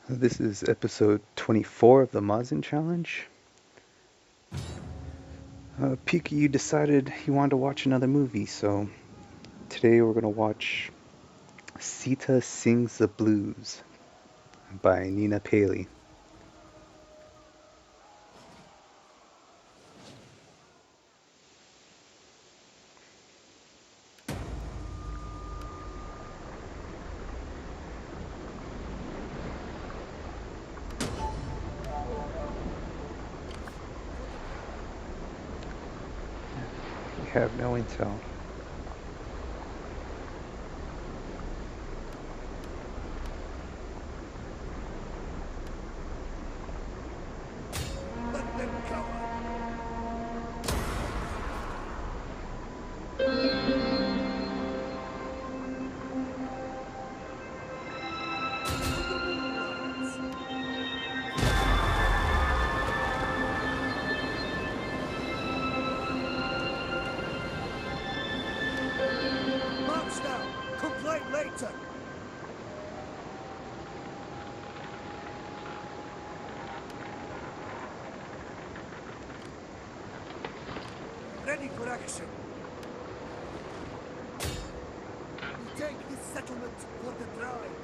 This is episode 24 of the Mazun challenge. PikaYu decided he wanted to watch another movie, so today we're going to watch Sita Sings the Blues by Nina Paley. We have no intel. Let them cover. March now. Complain later. Ready for action. We take this settlement for the drive.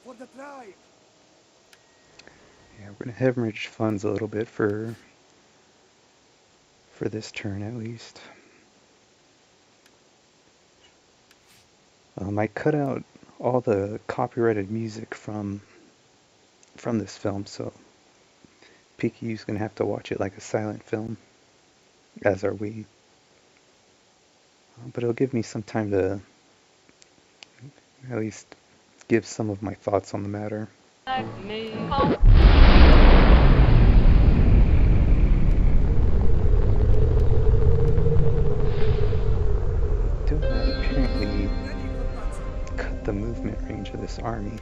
For the drive. Yeah, we're going to hemorrhage funds a little bit for this turn at least. I cut out all the copyrighted music from this film, so PikaYu's going to have to watch it like a silent film, as are we. But it'll give me some time to at least give some of my thoughts on the matter. Don't apparently Ready for battle. cut the movement range of this army.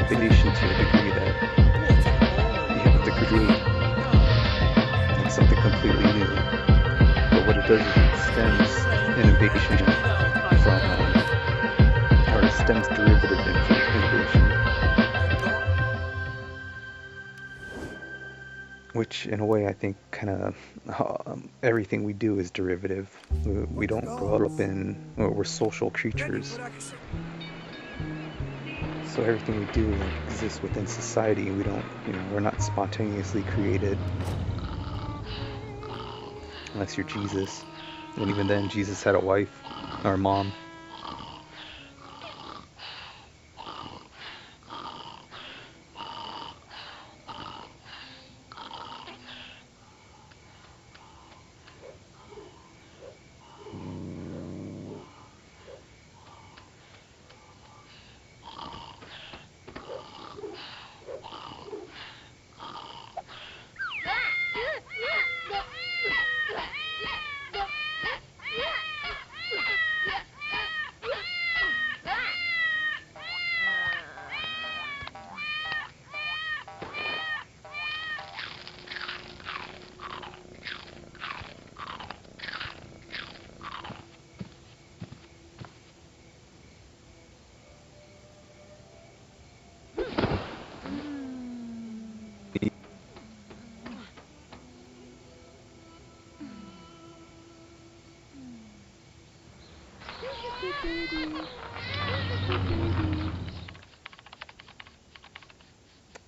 manipulation to a degree that you have to create like something completely new. But what it does is it stems innovation from, or it stems derivative innovation, which in a way I think kind of everything we do is derivative. We don't grow up in, we're social creatures. So everything we do like exists within society. We don't, we're not spontaneously created unless you're Jesus. And even then, Jesus had a wife or a mom.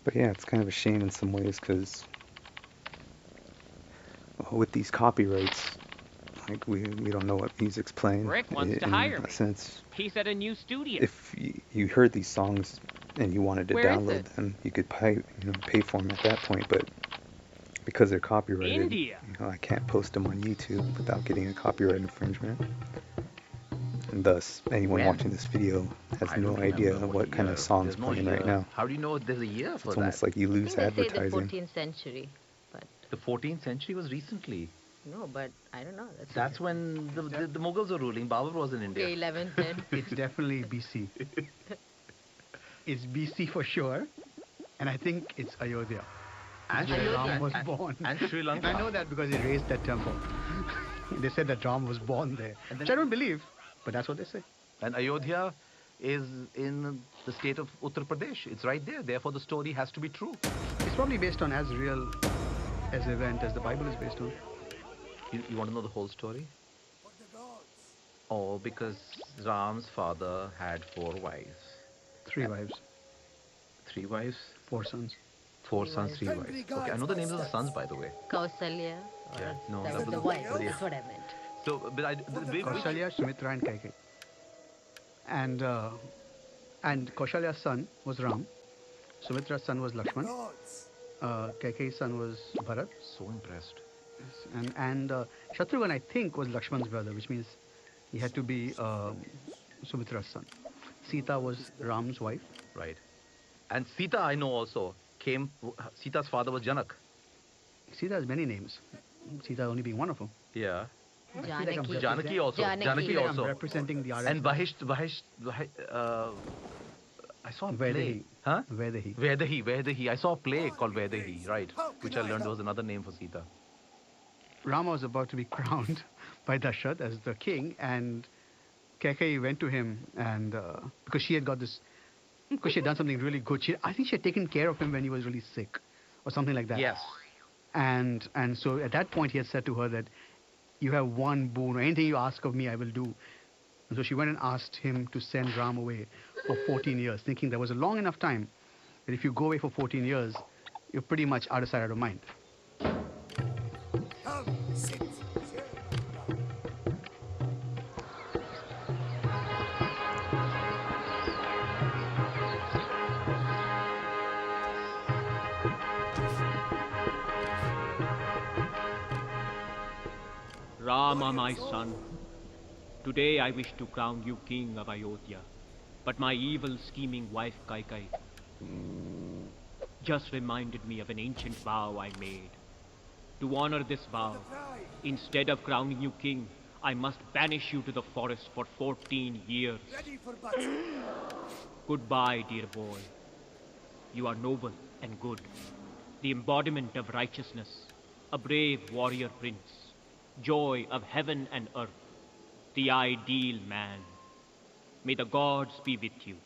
But yeah, it's kind of a shame in some ways because with these copyrights, like we don't know what music's playing. Rick wants to In hire a me. sense, He's at a new studio. if you heard these songs and you wanted to Where is download it? them, you could pay for them at that point. But because they're copyrighted, India. I can't post them on YouTube without getting a copyright infringement. And thus, anyone When? watching this video has I no don't idea remember what kind year. of song's There's no playing right year. now. How do you know there's a year for It's that? almost like you I lose think they say the advertising. 14th century, but The 14th century was recently. no, but I don't know. That's when the Mughals were ruling. Babur was in India. okay, 11th then. It's definitely BC. It's BC for sure, and I think it's Ayodhya. And Where Sri Ram Lanka. was born. And Sri Lanka. I know that because they raised that temple. They said that Ram was born there, And then- which I don't believe, but that's what they say. And Ayodhya is in the state of Uttar Pradesh. It's right there. Therefore, the story has to be true. It's probably based on as real as event as the Bible is based on. You want to know the whole story? For the gods. Oh, because Ram's father had 4 wives. 3 wives, 3 wives? 4 sons. 4 sons, 3 Hungry wives. gods, Okay, I know the names of the my sons, by the way. Kausalya. Or Yeah, no, that that was was the the- wife. yeah. That's what I meant. So, but Kaushalya, Sumitra, and Kaikeyi. And Kaushalya's son was Ram. Sumitra's son was Lakshman. Gods. Kaikeyi's son was Bharat. so impressed. And Shatrughan, I think, was Lakshman's brother, which means he had to be Sumitra's son. Sita was Ram's wife. Right. And Sita, I know also, Sita's father was Janak. Sita has many names. Sita only being one of them. Yeah. Janaki. Janaki also. Janaki. Janaki I'm also. representing the RS. And Vahish, I saw a play. Vedahi. Huh? Vedahi. Vedahi. I saw a play called Vedahi, right? Which I learned was another name for Sita. Rama was about to be crowned by Dashrath as the king, and Kaikeyi went to him, and because she had got this, because she had done something really good. I think she had taken care of him when he was really sick, or something like that. Yes. And so at that point he had said to her that you have one boon, or anything you ask of me I will do. And so she went and asked him to send Ram away for 14 years, thinking there was a long enough time that if you go away for 14 years, you're pretty much out of sight, out of mind. Come, sit. Share. Rama, my son, today I wish to crown you king of Ayodhya, but my evil scheming wife Kaikai just reminded me of an ancient vow I made. To honor this vow, instead of crowning you king, I must banish you to the forest for 14 years. Ready for battle. Goodbye, dear boy. You are noble and good, the embodiment of righteousness, a brave warrior prince, joy of heaven and earth, the ideal man. May the gods be with you.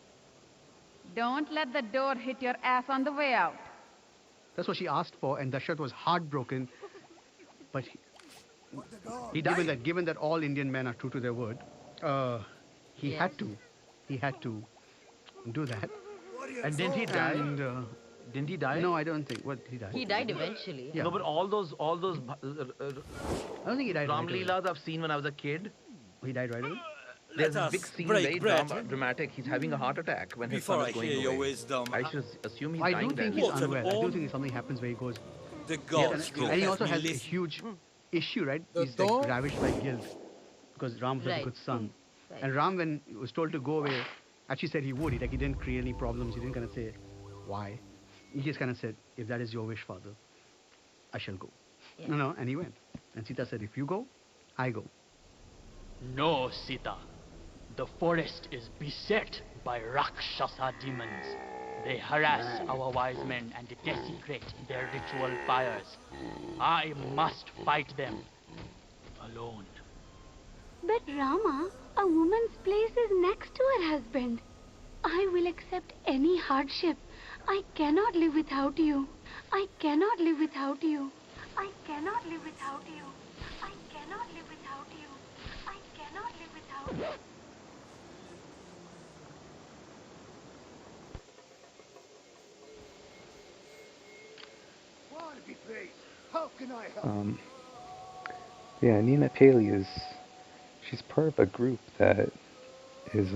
Don't let the door hit your ass on the way out. That's what she asked for, and Dasharatha was heartbroken. But He died. given that all Indian men are true to their word, he Yes. had to. He had to do that. And didn't he die? And Didn't he die? no, I don't think. What he died? He died eventually. Yeah. No, but all those I don't think he died. Ram right away. Leelas I've seen when I was a kid. He died right away. There's Let a big us scene, break very bread. dramatic. He's having a heart attack when his Before son I is going hear your away. wisdom, I should assume he's I dying do think then. he's What an unwell. I do honor. think something happens where he goes. the And, gods will and he have also me has a listen. huge issue, right? The He's like dog? ravished by guilt because Ram was a Right. good son. Right. And Ram, when he was told to go away, actually said he would. He didn't create any problems. He didn't kind of say why. He just kind of said, if that is your wish, father, I shall go. Yeah. No, and he went. And Sita said, if you go, I go. No, Sita. The forest is beset by Rakshasa demons. They harass our wise men and desecrate their ritual fires. I must fight them alone. But Rama, a woman's place is next to her husband. I will accept any hardship. I cannot live without you. I cannot live without you. I cannot live without you. I cannot live without you. I cannot live without you. God be praised. How can I help? Yeah, Nina Paley she's part of a group that is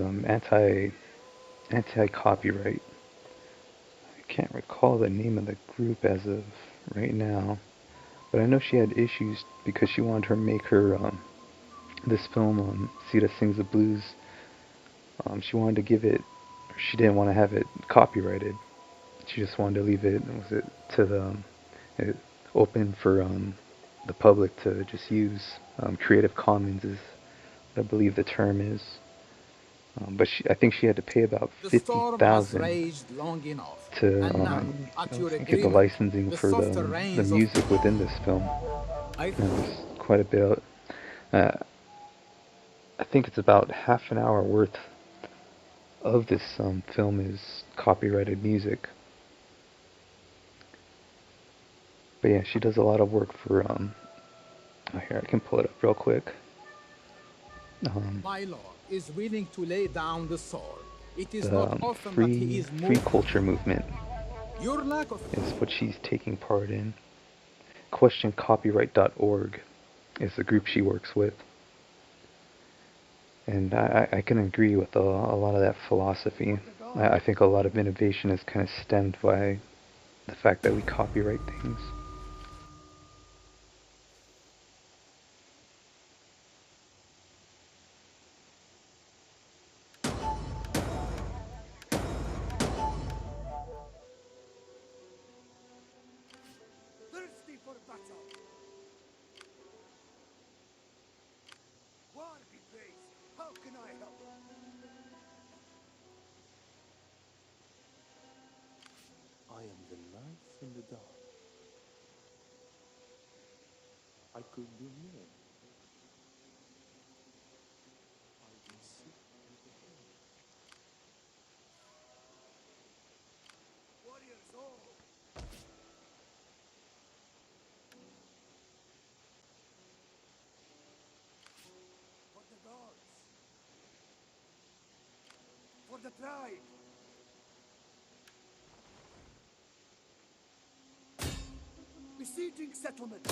anti-copyright. I can't recall the name of the group as of right now, but I know she had issues because she wanted to make this film, Sita Sings the Blues. She wanted to give it, she didn't want to have it copyrighted. She just wanted to leave it, open for the public to just use. Creative Commons is, I believe the term is. But I think she had to pay about The storm has $50,000 raged long enough. to And now, at your get the agreement, licensing the for softer the rains of- music within this film. I And it was quite a bit. I think it's about half an hour worth of this film is copyrighted music. But yeah, she does a lot of work for here, I can pull it up real quick. my lord is willing to lay down the sword. It is The not often that he is free moved. culture movement Your lack of is what she's taking part in. QuestionCopyright.org is the group she works with. And I can agree with a lot of that philosophy. I think a lot of innovation is kind of stemmed by the fact that we copyright things. Thirsty for battle. God be praised. How can I help? I am the knife in the dark. I could do more. I will sit with the king. Warriors all. For the gods. For the tribe. Besieging settlement.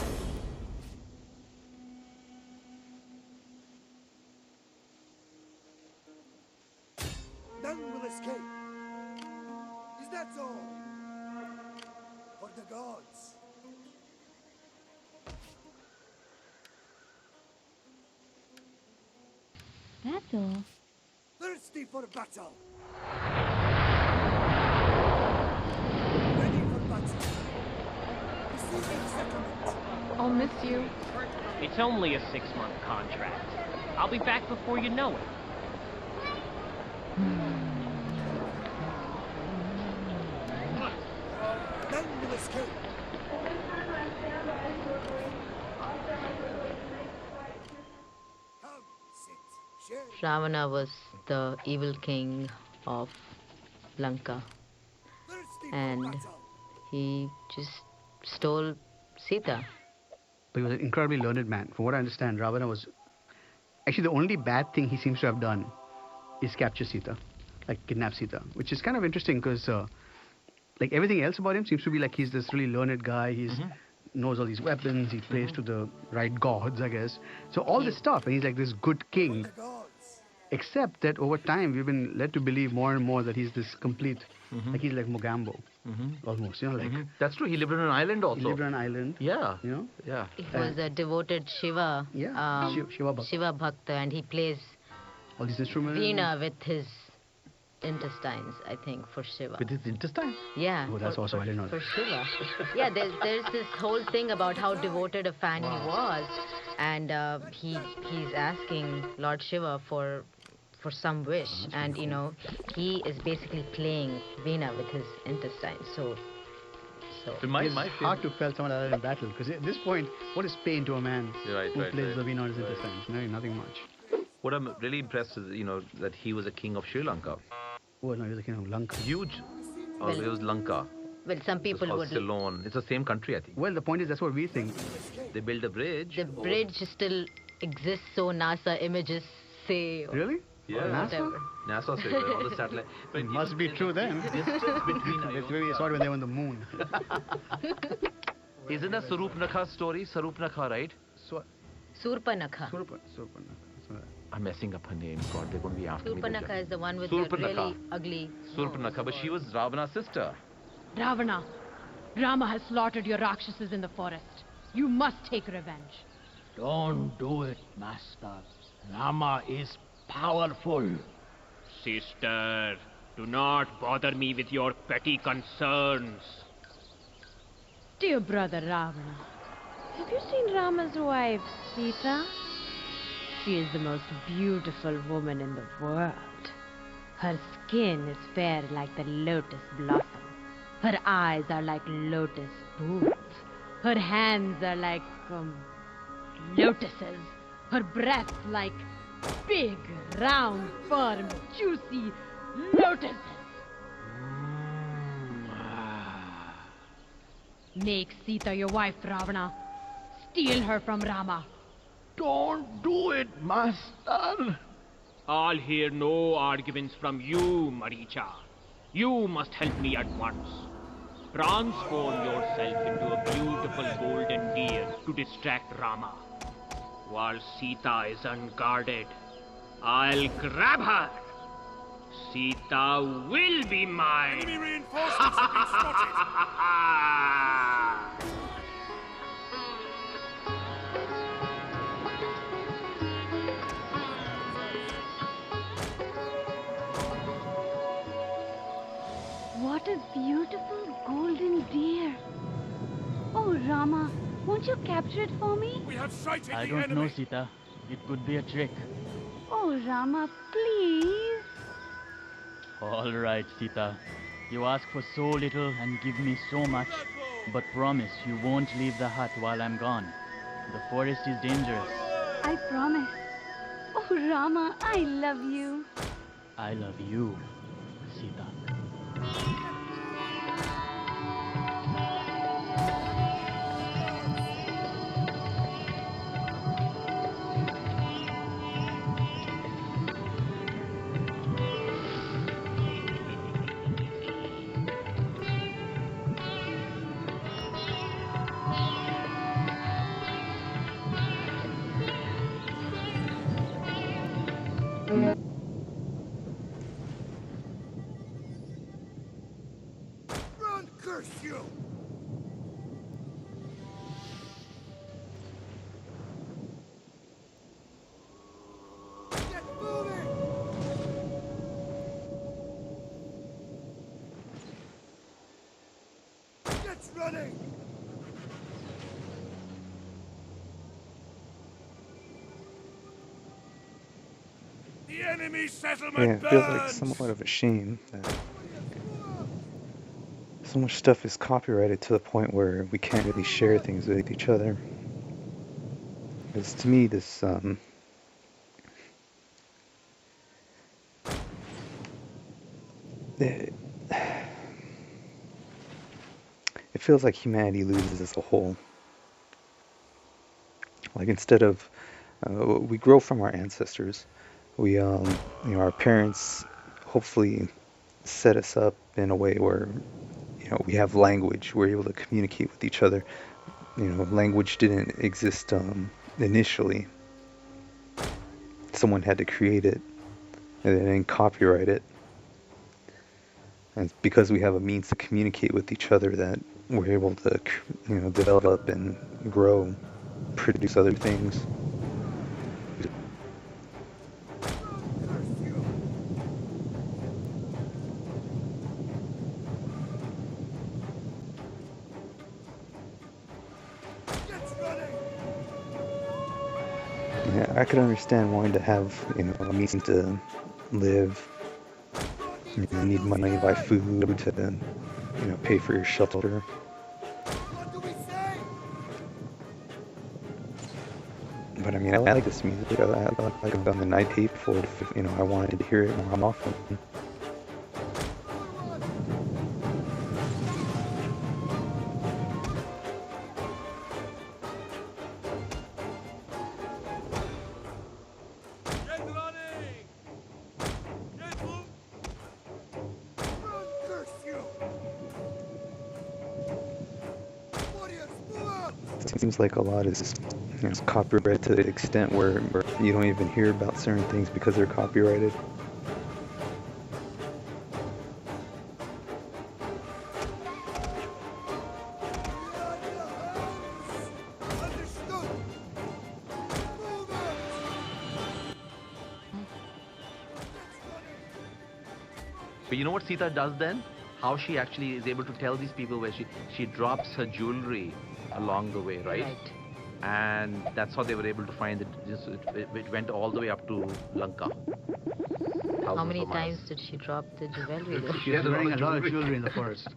None will escape. Is that all? For the gods. That's all. Thirsty for battle. Ready for battle. Besieging settlement. I'll miss you. It's only a 6-month contract. I'll be back before you know it. escape. Come, sit, share. Ravana was the evil king of Lanka, Thirsty for and battle. he just stole Sita. But he was an incredibly learned man. From what I understand, Ravana was actually the only bad thing he seems to have done is capture Sita, like kidnap Sita, which is kind of interesting because like everything else about him seems to be like he's this really learned guy. He's knows all these weapons. He prays to the right gods, I guess. So all this stuff, and he's like this good king. The gods. Except that over time we've been led to believe more and more that he's this complete, like he's like Mogambo, almost. You know, like That's true. He lived on an island also. he lived on an island. Yeah. You know. Yeah. He was a devoted Shiva, Yeah. Shiva Bhakta. Shiva Bhakta, and he plays All these instruments. veena with his intestines, I think, for Shiva. With his intestine. Yeah. Oh, that's awesome. I didn't know For that. Shiva. Yeah, there's this whole thing about how devoted a fan he was, and he's asking Lord Shiva for some wish, and you know he is basically playing veena with his intestines. So It's hard to feel someone like that in battle because at this point, what is pain to a man Right, who right, plays right. the veena on his intestines? No, nothing much. What I'm really impressed is, that he was a king of Sri Lanka. Oh no, he was the king of Lanka. Huge. Well- it was Lanka. well, some It people was would. called Ceylon. It's the same country, I think. Well, the point is that's what we think. They built a bridge. The bridge still exists, so NASA images say. or Really? Yeah. NASA? Whatever. NASA said all the satellite. But It must be true then. Distance between That's where we saw it when they were on the moon. Isn't that Sarupnakha story? Sarupnakha, right? Surpanakha. I'm messing up her name. God, they're going to be after me. Surpanakha is the one with the Surpanakha. really ugly. Surpanakha, but she was Ravana's sister. Ravana, Rama has slaughtered your Rakshasas in the forest. You must take revenge. Don't do it, master. Rama is powerful. Sister, do not bother me with your petty concerns. Dear brother Ravana, have you seen Rama's wife, Sita? She is the most beautiful woman in the world. Her skin is fair like the lotus blossom. Her eyes are like lotus pools. Her hands are like lotuses. Her breasts like big, round, firm, juicy lotuses. Make Sita your wife, Ravana. Steal her from Rama. Don't do it, master. I'll hear no arguments from you, Maricha. You must help me at once. Transform yourself into a beautiful golden deer to distract Rama. While Sita is unguarded, I'll grab her. Sita will be mine. Enemy reinforcements have been spotted. What a beautiful golden deer. Oh, Rama, won't you capture it for me? We have sighted I the don't enemy. know, Sita. It could be a trick. Oh, Rama, please. All right, Sita. You ask for so little and give me so much. But promise you won't leave the hut while I'm gone. The forest is dangerous. I promise. Oh, Rama, I love you. I love you, Sita. Run, curse you! Get moving! Get running! The enemy settlement Yeah, it feels like burns! somewhat of a shame that so much stuff is copyrighted to the point where we can't really share things with each other. Because to me, this it feels like humanity loses as a whole. Like instead of we grow from our ancestors, we our parents hopefully set us up in a way where we have language, we're able to communicate with each other. Language didn't exist initially. Someone had to create it and then copyright it. And it's because we have a means to communicate with each other that we're able to develop and grow, produce other things. Yeah, I could understand wanting to have, a means to live. You need money to buy food, to, pay for your shelter. But I mean, I like this music. I like it on the night tape for it if, I wanted to hear it more often. It seems like a lot is copyrighted to the extent where you don't even hear about certain things because they're copyrighted. But you know what Sita does then? How she actually is able to tell these people where she drops her jewelry along the way, right? Right. And that's how they were able to find it. It went all the way up to Lanka. How many times did she drop the jewelry though? She was wearing a lot of jewelry in the forest.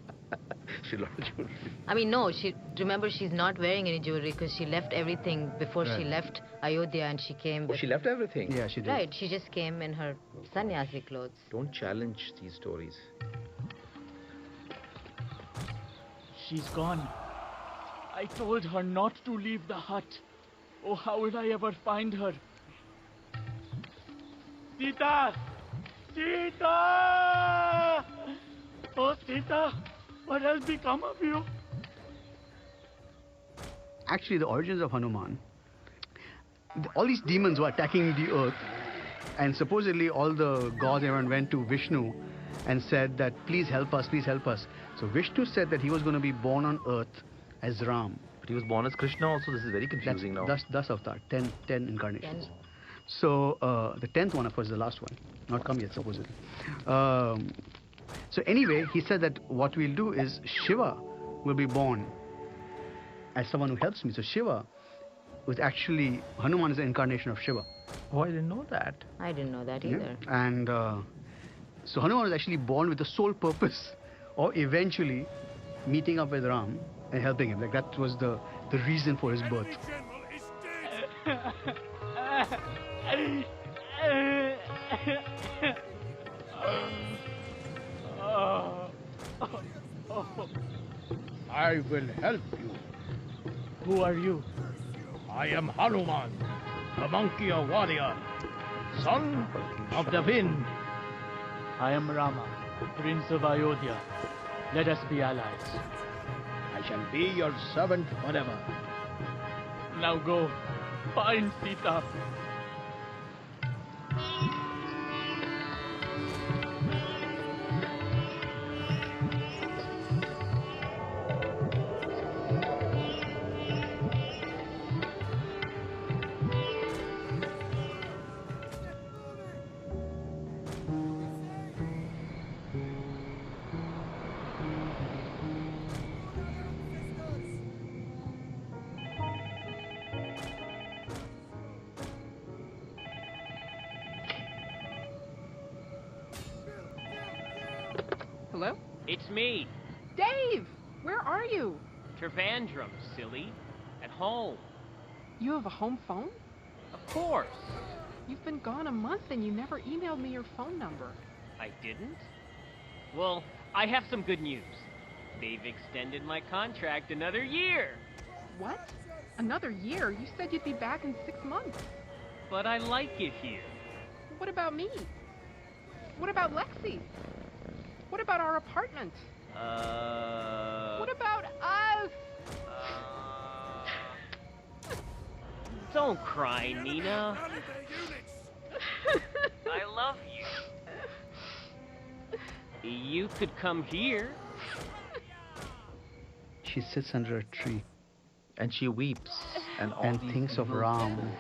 She had a lot of jewelry. I mean, no, remember she's not wearing any jewelry because she left everything before she Right. left Ayodhya and she came with... She left everything. Yeah, she did. Right, she just came in her sannyasi clothes. Don't challenge these stories. She's gone. I told her not to leave the hut. Oh, how will I ever find her? Sita! Sita! Oh, Sita! What has become of you? Actually, the origins of Hanuman, all these demons were attacking the earth, and supposedly all the gods, everyone went to Vishnu and said that please help us, please help us. So Vishnu said that he was going to be born on earth as Ram. But he was born as Krishna also. This is very confusing now. Thus avatar, 10 incarnations. So the 10th one, of course, is the last one. Not come yet, supposedly. So anyway, he said that what we'll do is Shiva will be born as someone who helps me. So Shiva was actually, Hanuman is the incarnation of Shiva. Oh, I didn't know that. I didn't know that either. Yeah. And so Hanuman was actually born with the sole purpose of eventually meeting up with Ram and helping him. Like that was the reason for his birth. I will help you. Who are you? I am Hanuman, the monkey warrior, son of the wind. I am Rama, Prince of Ayodhya. Let us be allies. I shall be your servant forever. Now go, find Sita. It's me. Dave! Where are you? Trivandrum, silly. At home. You have a home phone? Of course. You've been gone a month and you never emailed me your phone number. I didn't? Well, I have some good news. They've extended my contract another year. What? Another year? You said you'd be back in 6 months. But I like it here. What about me? What about Lexi? What about our apartment? What about us? Don't cry, Nina. I love you. You could come here. She sits under a tree And she weeps. And all and these thinks of evil Ram people-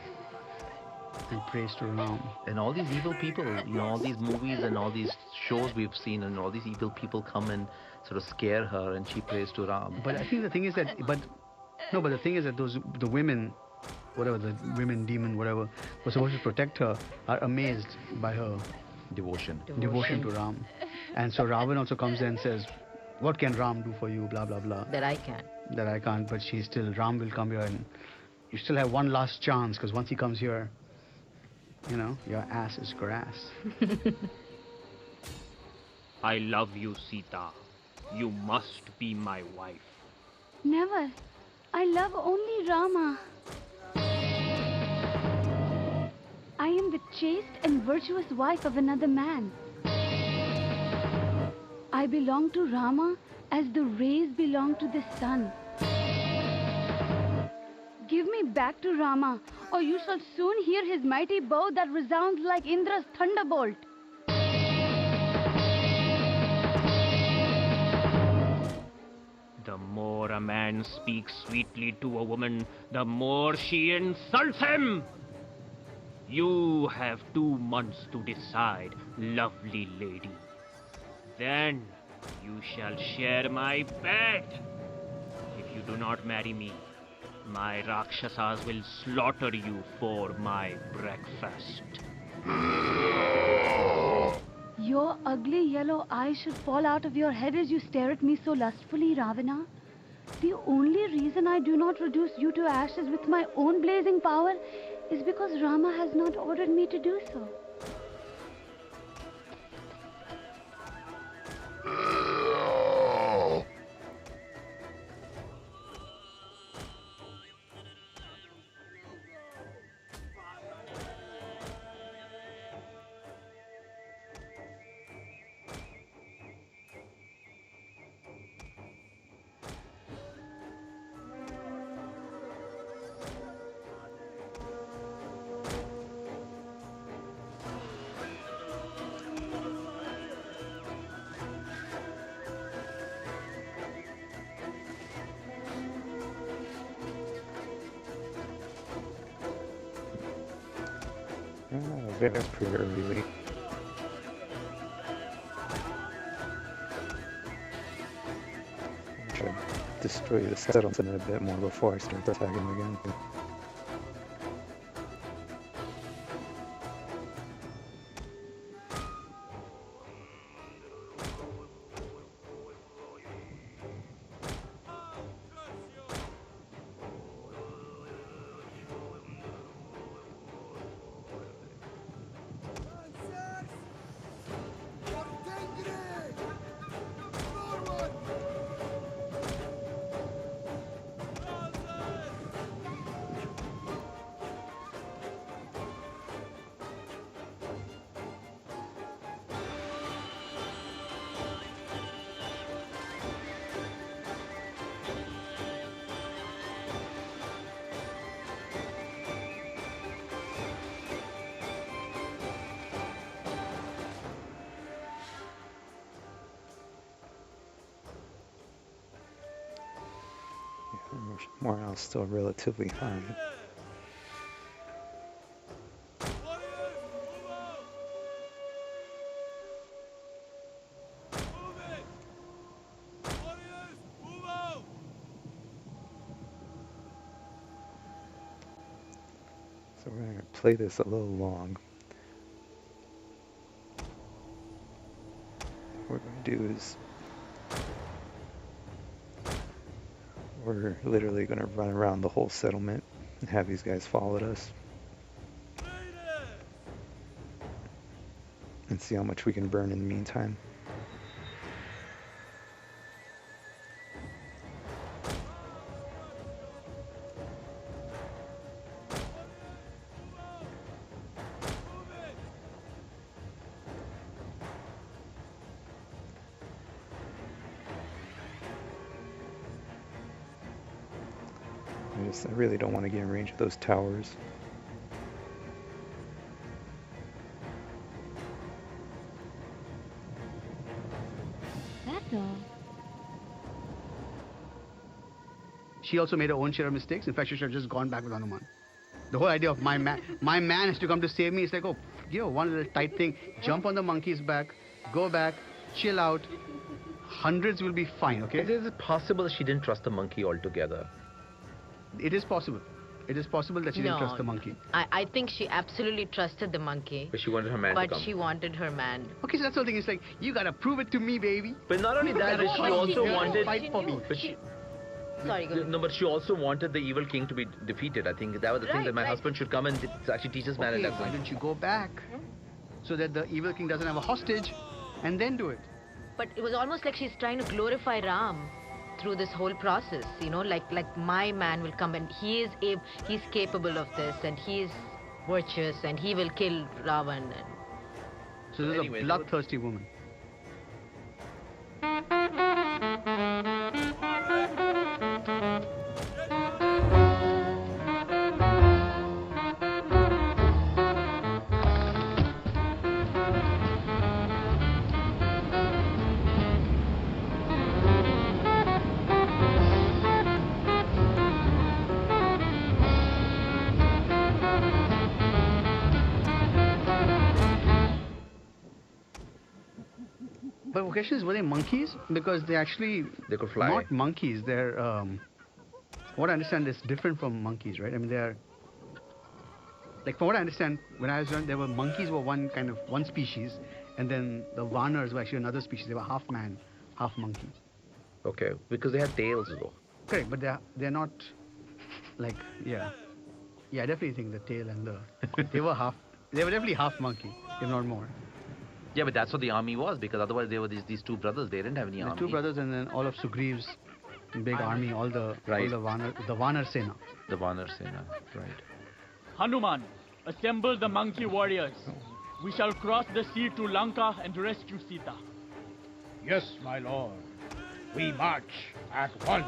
and prays to Ram. And all these evil people, all these movies and all these shows we've seen, and all these evil people come and sort of scare her, and she prays to Ram. But I think the thing is that, but the thing is that the women, whatever, the women, demon, whatever, were supposed to protect her, are amazed by her Devotion. devotion to Ram. And so Ravan also comes there and says, what can Ram do for you, blah, blah, blah. That I can. That I can't, but Ram will come here and you still have one last chance, because once he comes here, your ass is grass. I love you, Sita. You must be my wife. Never. I love only Rama. I am the chaste and virtuous wife of another man. I belong to Rama as the rays belong to the sun. Give me back to Rama, or you shall soon hear his mighty bow that resounds like Indra's thunderbolt. The more a man speaks sweetly to a woman, the more she insults him. You have 2 months to decide, lovely lady. Then you shall share my bed. If you do not marry me, my Rakshasas will slaughter you for my breakfast. Your ugly yellow eyes should fall out of your head as you stare at me so lustfully, Ravana. The only reason I do not reduce you to ashes with my own blazing power is because Rama has not ordered me to do so. That's pretty early. I'm trying to destroy the settlement a bit more before I start attacking them again. Morale's still relatively high. So we're going to play this a little long. What we're going to do is We're literally going to run around the whole settlement and have these guys follow us. And see how much we can burn in the meantime. I really don't want to get in range of those towers. That's all. She also made her own share of mistakes. In fact, she should have just gone back with Hanuman. The whole idea of my man has to come to save me. It's like, oh, one little tight thing. Jump on the monkey's back, go back, chill out. Hundreds will be fine, okay? Is it possible she didn't trust the monkey altogether? It is possible. It is possible that she didn't trust the monkey. I think she absolutely trusted the monkey. But she wanted her man to come. But she wanted her man. Okay, so that's the whole thing. It's like, you gotta prove it to me, baby. But not only that, but she also wanted... Fight for me. But she... Sorry, go ahead. No, but she also wanted the evil king to be defeated. I think that was the thing, that my husband should come and actually teach us man a lesson. Why don't you go back so that the evil king doesn't have a hostage and then do it? But it was almost like she's trying to glorify Ram through this whole process, like my man will come and he's capable of this and he is virtuous and he will kill Ravan. So this is a bloodthirsty woman. But the question is, were they monkeys? Because they could fly. Not monkeys. They're what I understand is different from monkeys, right? I mean, they're like, from what I understand, when I was young, monkeys were one species, and then the Vanars were actually another species. They were half man, half monkey. Okay, because they had tails though. Correct, but they're not like I definitely think the tail and they were definitely half monkey, if not more. Yeah, but that's what the army was, because otherwise they were these two brothers. They didn't have any army. The two brothers, and then all of Sugriev's big army, all the Vanar Sena. The Vanar Sena, right. Hanuman, assemble the monkey warriors. We shall cross the sea to Lanka and rescue Sita. Yes, my lord. We march at once.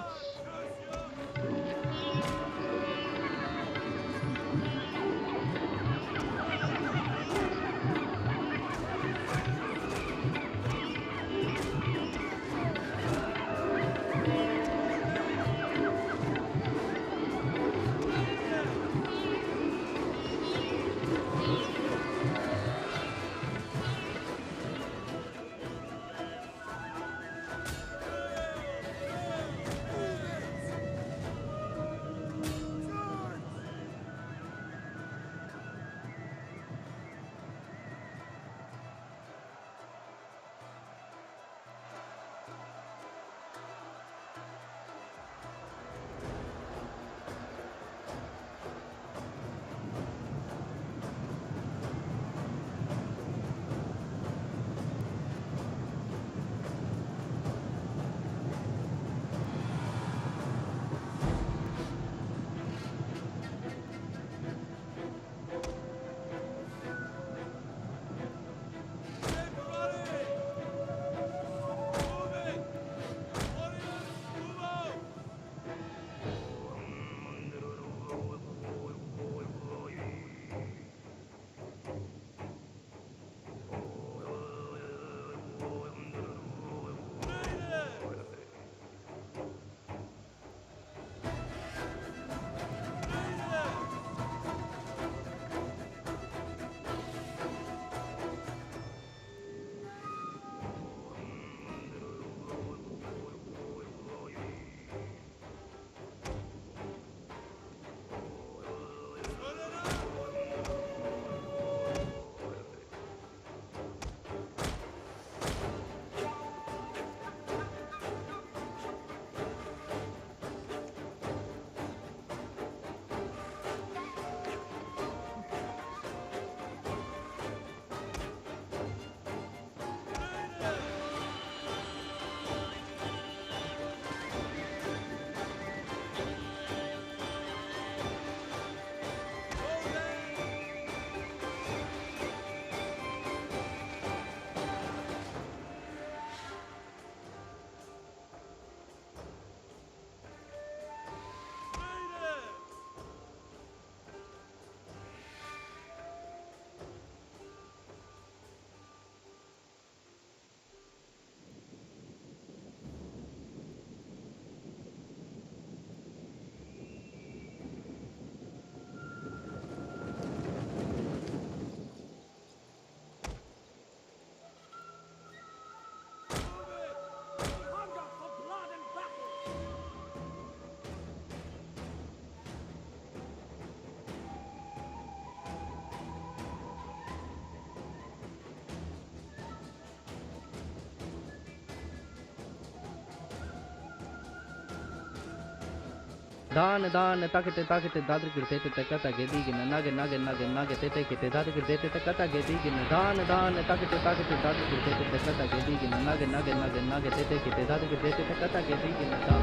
Dan dan takete takete dadrikir tete takata gedigin nage nage nage nage tete kete dadrikir tete takata gedigin dan dan takete takete dadrikir tete takata gedigin nage nage nage nage tete kete dadrikir tete takata gedigin da.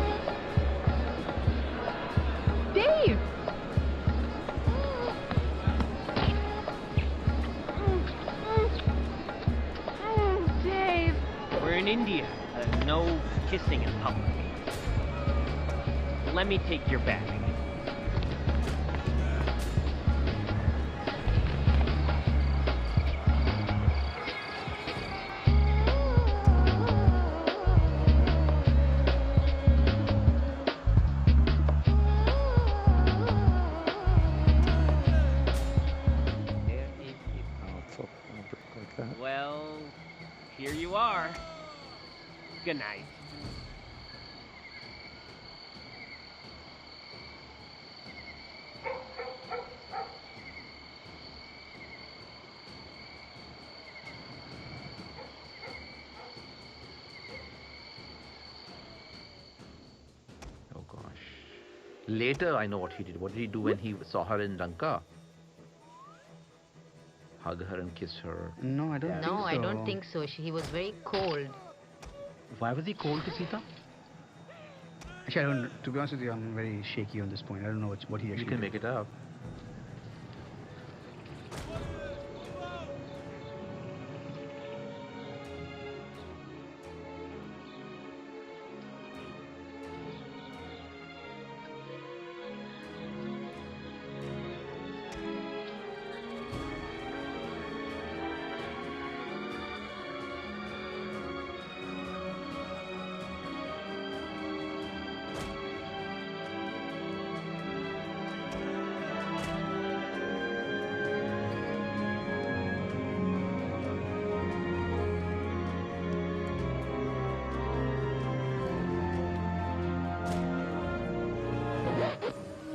Dave! Dave! We're in India. No kissing in public. Let me take your bag. Like that. Well, here you are. Good night. Oh gosh. Later, I know what he did. What did he do when he saw her in Lanka? Hug her and kiss her. No, I don't think so. No, I don't think so. He was very cold. Why was he cold to Sita? Actually, I don't. To be honest with you, I'm very shaky on this point. I don't know what he actually. You can did. make it up.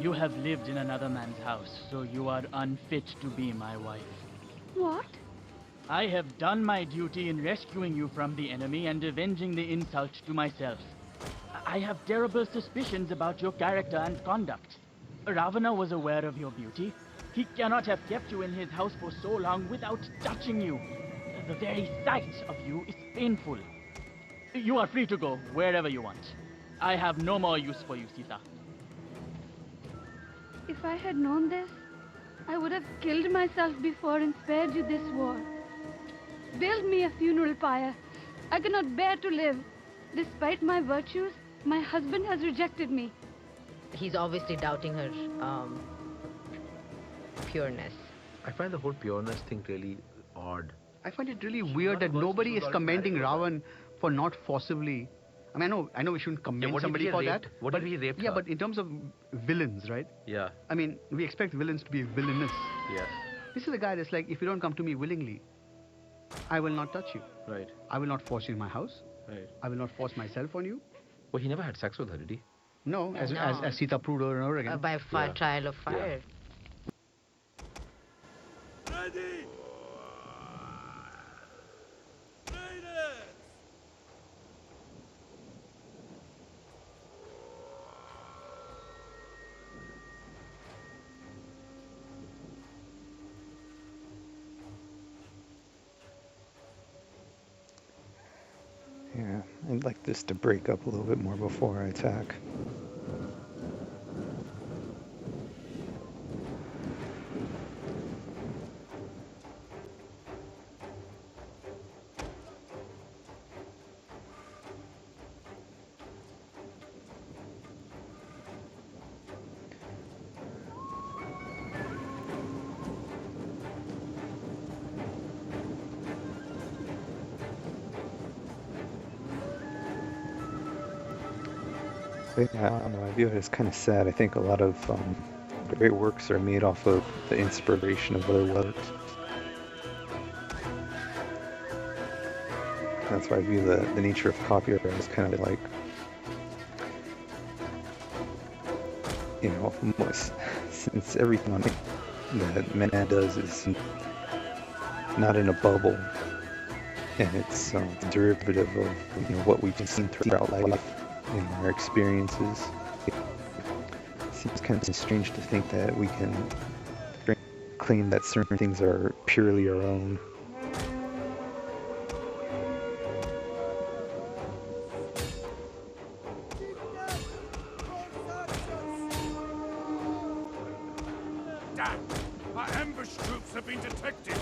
You have lived in another man's house, so you are unfit to be my wife. What? I have done my duty in rescuing you from the enemy and avenging the insult to myself. I have terrible suspicions about your character and conduct. Ravana was aware of your beauty. He cannot have kept you in his house for so long without touching you. The very sight of you is painful. You are free to go wherever you want. I have no more use for you, Sita. If I had known this, I would have killed myself before and spared you this war. Build me a funeral pyre. I cannot bear to live. Despite my virtues, my husband has rejected me. He's obviously doubting her pureness. I find the whole pureness thing really odd. I find it really weird that nobody is commending Ravan for not forcibly. I mean, I know we shouldn't commend somebody for that. What if he raped her? Yeah, but in terms of villains, right? Yeah. I mean, we expect villains to be villainous. Yes. This is a guy that's like, if you don't come to me willingly, I will not touch you. Right. I will not force you in my house. Right. I will not force myself on you. Well, he never had sex with her, did he? No, as Sita proved over and over again. By trial of fire. Ready! Yeah, I'd like this to break up a little bit more before I attack. But yeah, I don't know, I view it as kind of sad. I think a lot of great works are made off of the inspiration of other works. That's why I view the nature of copyright as kind of like, you know, since everything that man does is not in a bubble, and it's derivative of what we've seen throughout life. In our experiences. seems kind of strange to think that we can claim that certain things are purely our own. Damn! Our ambush troops have been detected!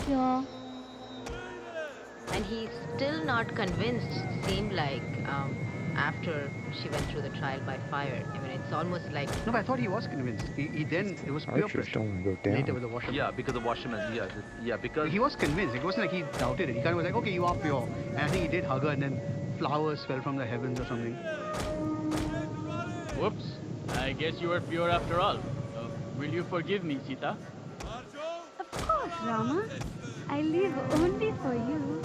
Yeah. And he's still not convinced, seemed like, after she went through the trial by fire. I mean, it's almost like... No, but I thought he was convinced. He then, it was peer Archers pressure. don't go down. Later with the washerman. Yeah, because the washerman. Yeah, because He was convinced. It wasn't like he doubted it. He kind of was like, okay, you are pure. And I think he did hug her and then flowers fell from the heavens or something. Whoops. I guess you were pure after all. Will you forgive me, Sita? Of course, Rama. I live only for you.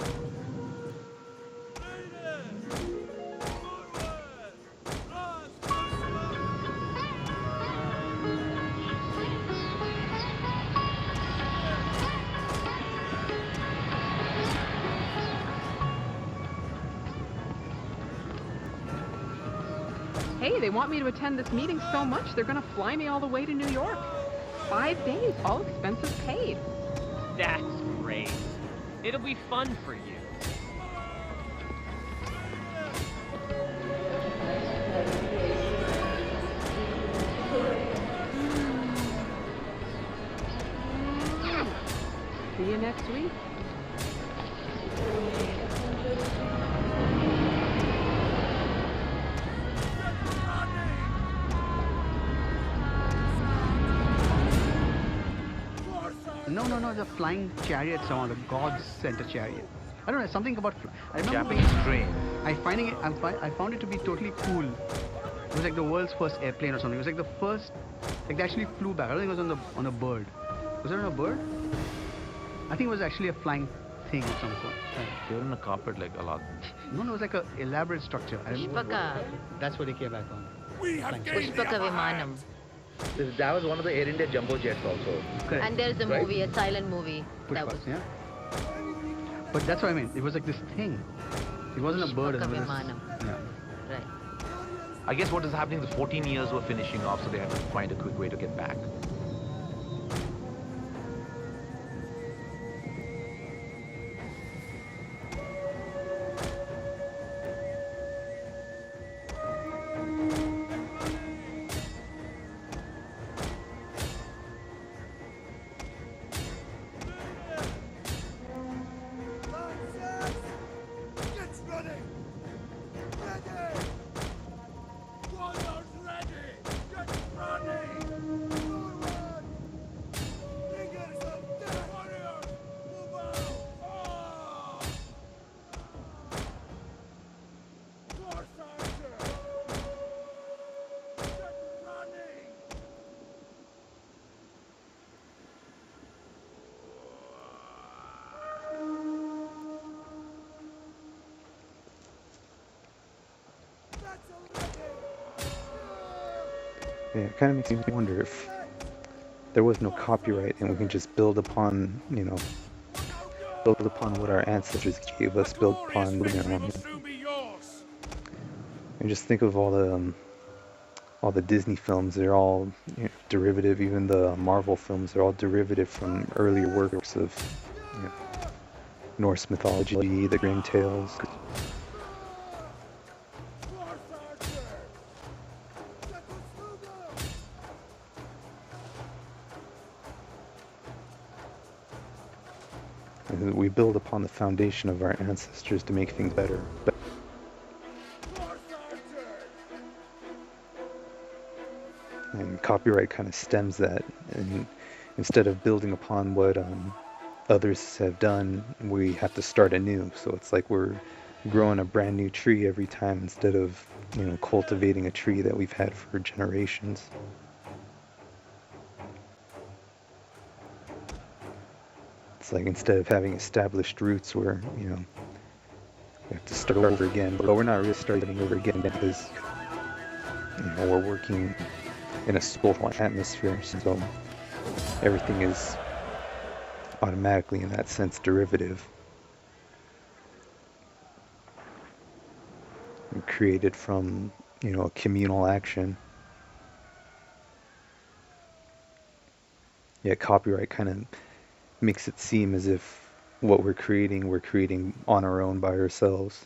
Hey, they want me to attend this meeting so much, they're gonna fly me all the way to New York. 5 days, all expenses paid. That's great. It'll be fun for you. See you next week. No, the flying chariot somehow, the gods sent a chariot. I don't know, something about... I remember Japanese train. I found it to be totally cool. It was like the world's first airplane or something. It was like the first... Like they actually flew back. I don't think it was on a bird. Was it on a bird? I think it was actually a flying thing of some sort. They were in a carpet like a lot. No, it was like an elaborate structure. I remember Pushpaka. that's what they came back on. We have gained the Pushpaka upper hand. Vimanam. That was one of the Air India jumbo jets also. Correct. And there's a Right? movie, a silent movie. That was Pushpas, yeah. But that's what I mean. It was like this thing. It wasn't a bird. It was Pushpaka this- Vimanam. yeah. Right. I guess what is happening, the 14 years were finishing off, so they had to find a quick way to get back. Lancers! Get ready! Ready! Warriors ready! Get ready! Forward! Fingers of death! Warriors! Move out! Force archer! Get running! That's already! Yeah, it kind of makes me wonder if there was no copyright and we can just build upon, build upon what our ancestors gave us, build upon their own. And just think of all the Disney films. They're all derivative. Even the Marvel films, they're all derivative from earlier works of Norse mythology, the Grimm tales. We build upon the foundation of our ancestors to make things better. And copyright kind of stems that. And instead of building upon what others have done, we have to start anew. So it's like we're growing a brand new tree every time instead of cultivating a tree that we've had for generations. It's like instead of having established roots where, we have to start over again. But we're not really starting over again because, we're working in a social atmosphere, so everything is automatically, in that sense, derivative. And created from, a communal action. Yet copyright kind of makes it seem as if what we're creating on our own by ourselves.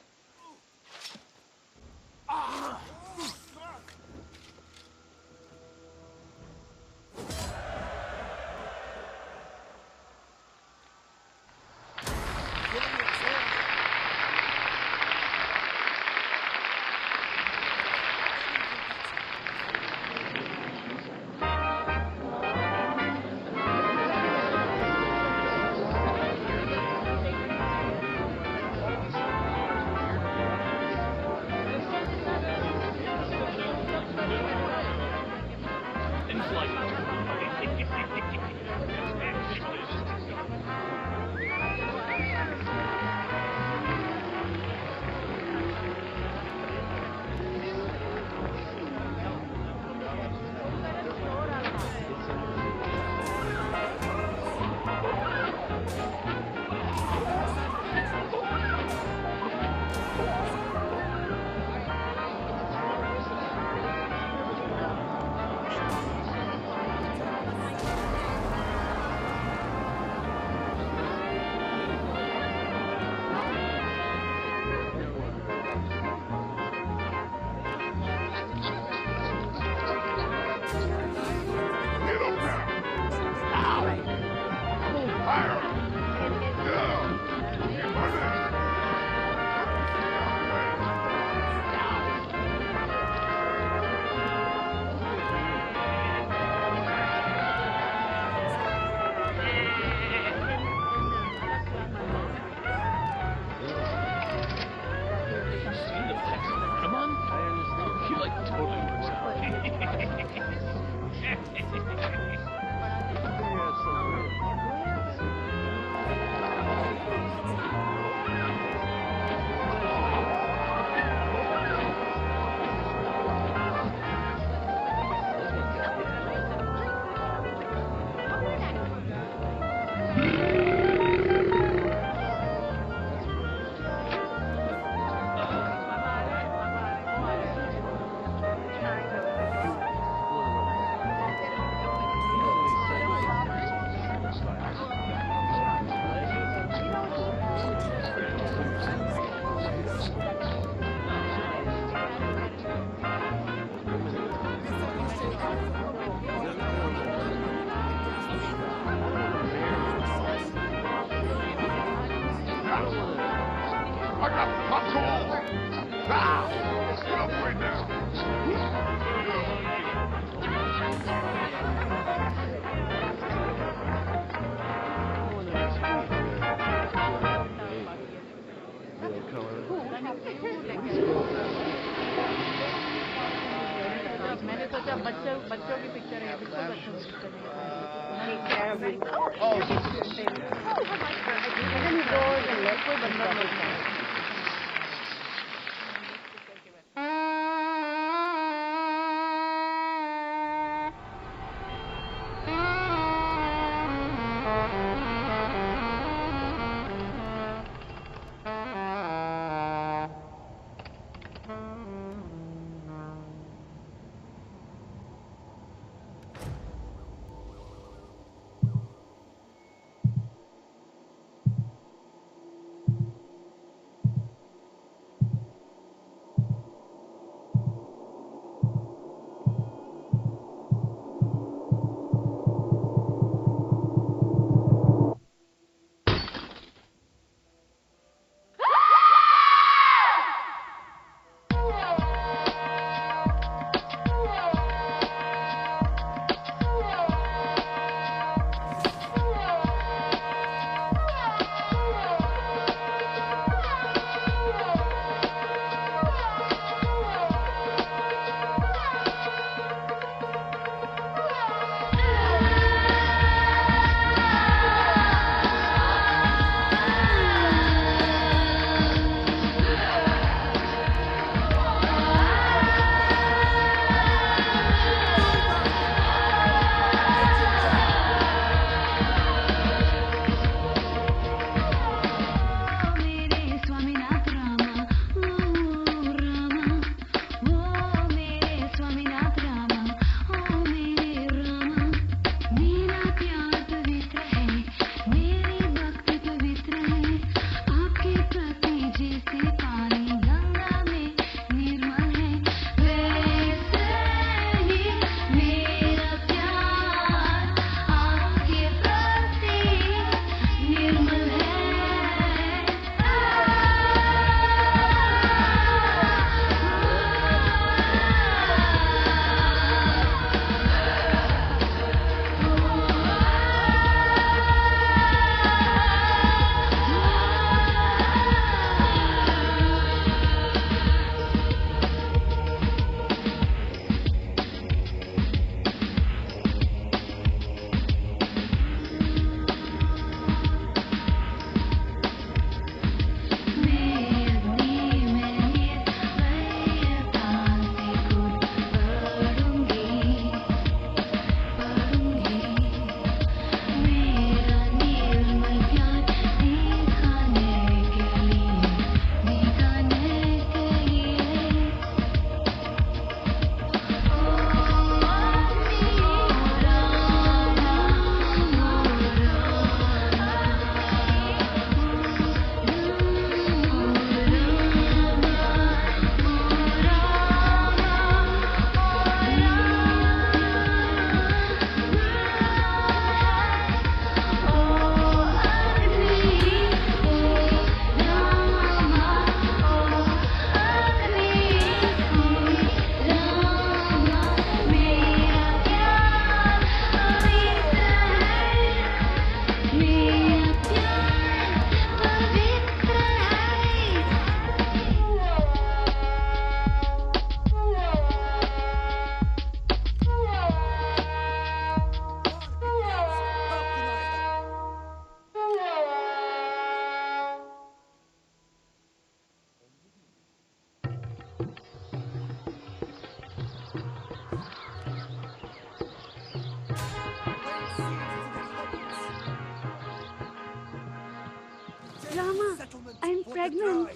Rama, I'm pregnant.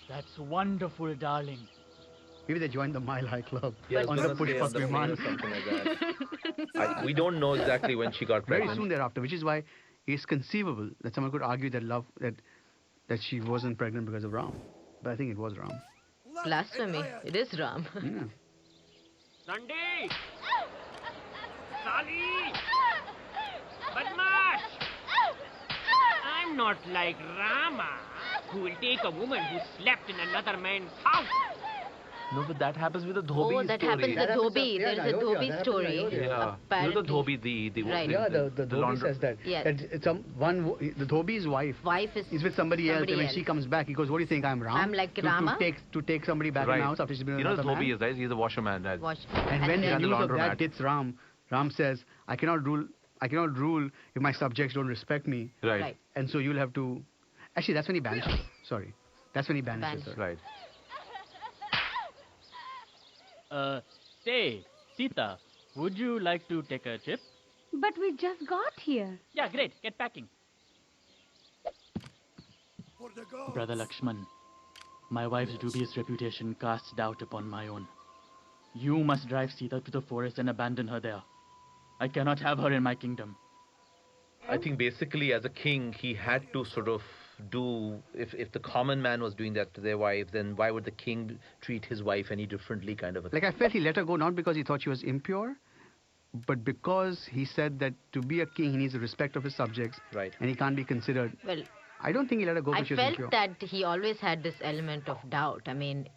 That's wonderful, darling. Maybe they joined the Mile High Club Yeah, on the Pushpak Viman. or something like that. We don't know exactly when she got Very pregnant. soon thereafter, which is why it's conceivable that someone could argue that she wasn't pregnant because of Ram. But I think it was Ram. Blasphemy. It is Ram. Yeah. Nandi! Sali! Badmash! I'm not like Rama, who will take a woman who slept in another man's house. No, but that happens with the Dhobi Oh, that story. happens with Dhobi. Yeah, There's a Dhobi story. Yeah. You know Apparently. the Dhobi, the Right. Yeah, the Dhobi says that. Yeah. That the Dhobi's wife is with somebody else, and when she comes back, he goes, "What do you think? I'm Ram? I'm like Rama?" To take somebody back in the house after she's been with You know another the man. Dhobi is, right? He's a washerman. Right? And when He's the the news of laundromat. that hits Ram, Ram says, I cannot rule if my subjects don't respect me. Right. And so you'll have to... Actually, that's when he banishes her. Sorry. That's when he banishes her. Right. Say, Sita, would you like to take a trip? But we just got here. Yeah, great. Get packing. Brother Lakshman, my wife's dubious reputation casts doubt upon my own. You must drive Sita to the forest and abandon her there. I cannot have her in my kingdom. I think basically as a king, he had to sort of do, if the common man was doing that to their wife, then why would the king treat his wife any differently, kind of a thing? Like, I felt he let her go not because he thought she was impure, but because he said that to be a king, he needs the respect of his subjects. Right. And he can't be considered... Well, I don't think he let her go I because she was felt impure. that he always had this element of doubt. I mean,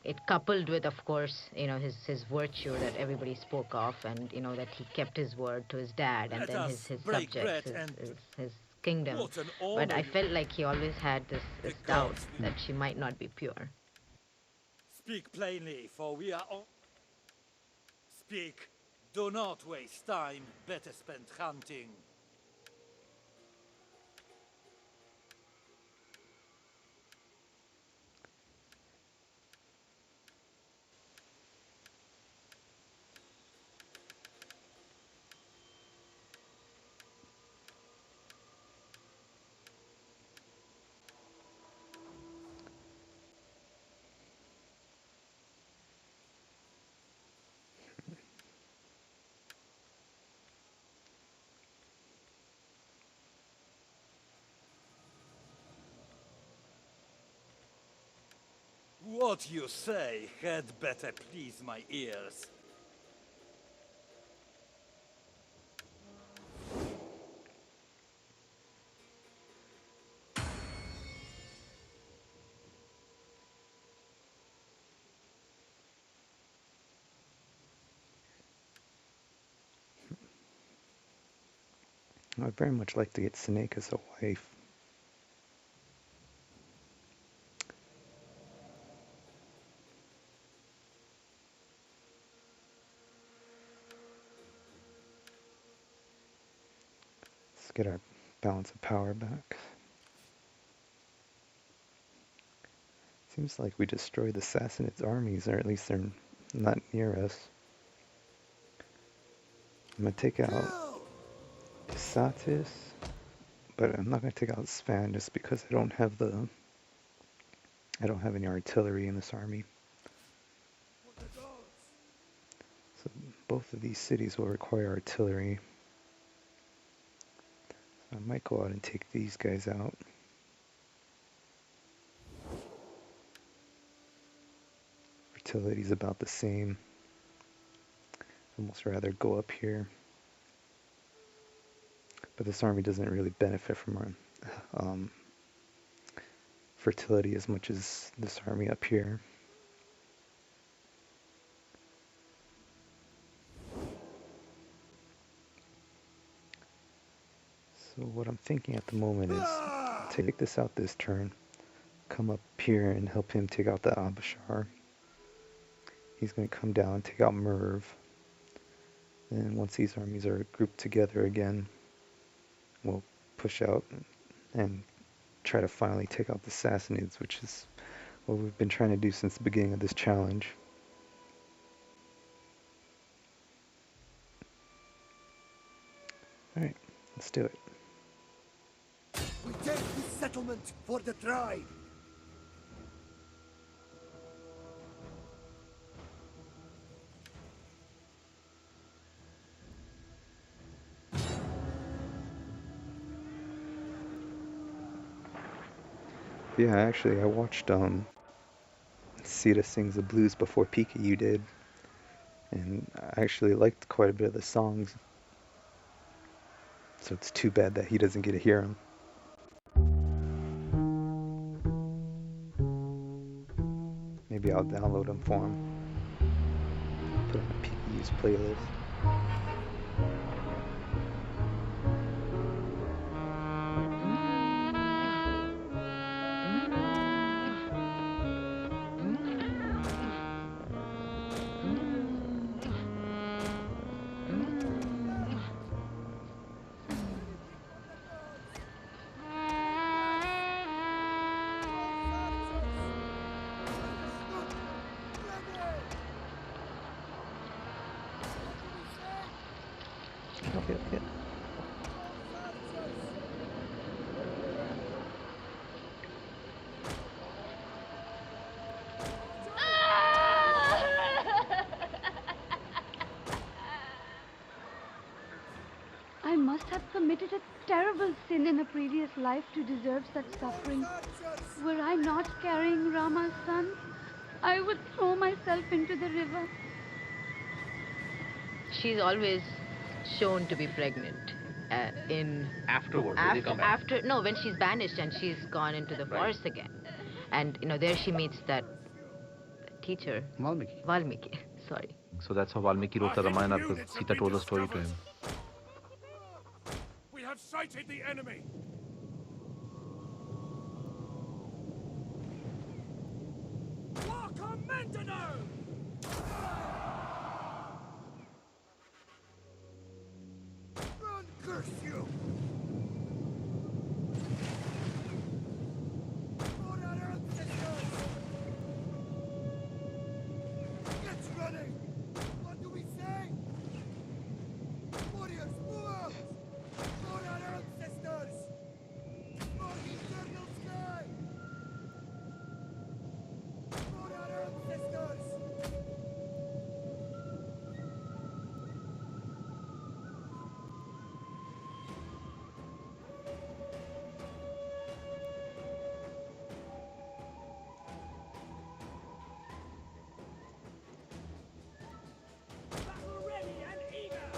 it coupled with, of course, his virtue that everybody spoke of, and that he kept his word to his dad, and then his subjects, his kingdom. But I felt like he always had this doubt that she might not be pure. Speak plainly, for we are on. Speak. Do not waste time. Better spent hunting. What you say had better please my ears. I'd very much like to get Snake as a wife. Let's get our balance of power back. Seems like we destroyed the Sassanids' armies, or at least they're not near us. I'm gonna take out Satis, but I'm not gonna take out Svan just because I don't have any artillery in this army. So both of these cities will require artillery. So I might go out and take these guys out. Fertility is about the same. I'd almost rather go up here. But this army doesn't really benefit from our fertility as much as this army up here. So what I'm thinking at the moment is take this out this turn, come up here and help him take out the Abashar. He's going to come down and take out Merv. And once these armies are grouped together again, we'll push out and try to finally take out the Sassanids, which is what we've been trying to do since the beginning of this challenge. Alright, let's do it. We take this settlement for the tribe. Yeah, actually, I watched Sita sings the blues before PikaYu did, and I actually liked quite a bit of the songs. So it's too bad that he doesn't get to hear them. Maybe I'll download them for him. Put them on PikaYu's playlist. Okay. I must have committed a terrible sin in a previous life to deserve such suffering. Were I not carrying Rama's son, I would throw myself into the river. She's always shown to be pregnant Afterward, when they come back. when she's banished and she's gone into the forest again. And, there she meets that teacher. Valmiki, sorry. So that's how Valmiki wrote the Ramayana, because Sita told the story to him. We have sighted the enemy. Walk on Mandano! Run, curse you! For our ancestors! Get running! What do we say? Warriors, move out! For our ancestors! For the eternal sky! For our ancestors! Battle ready and eager!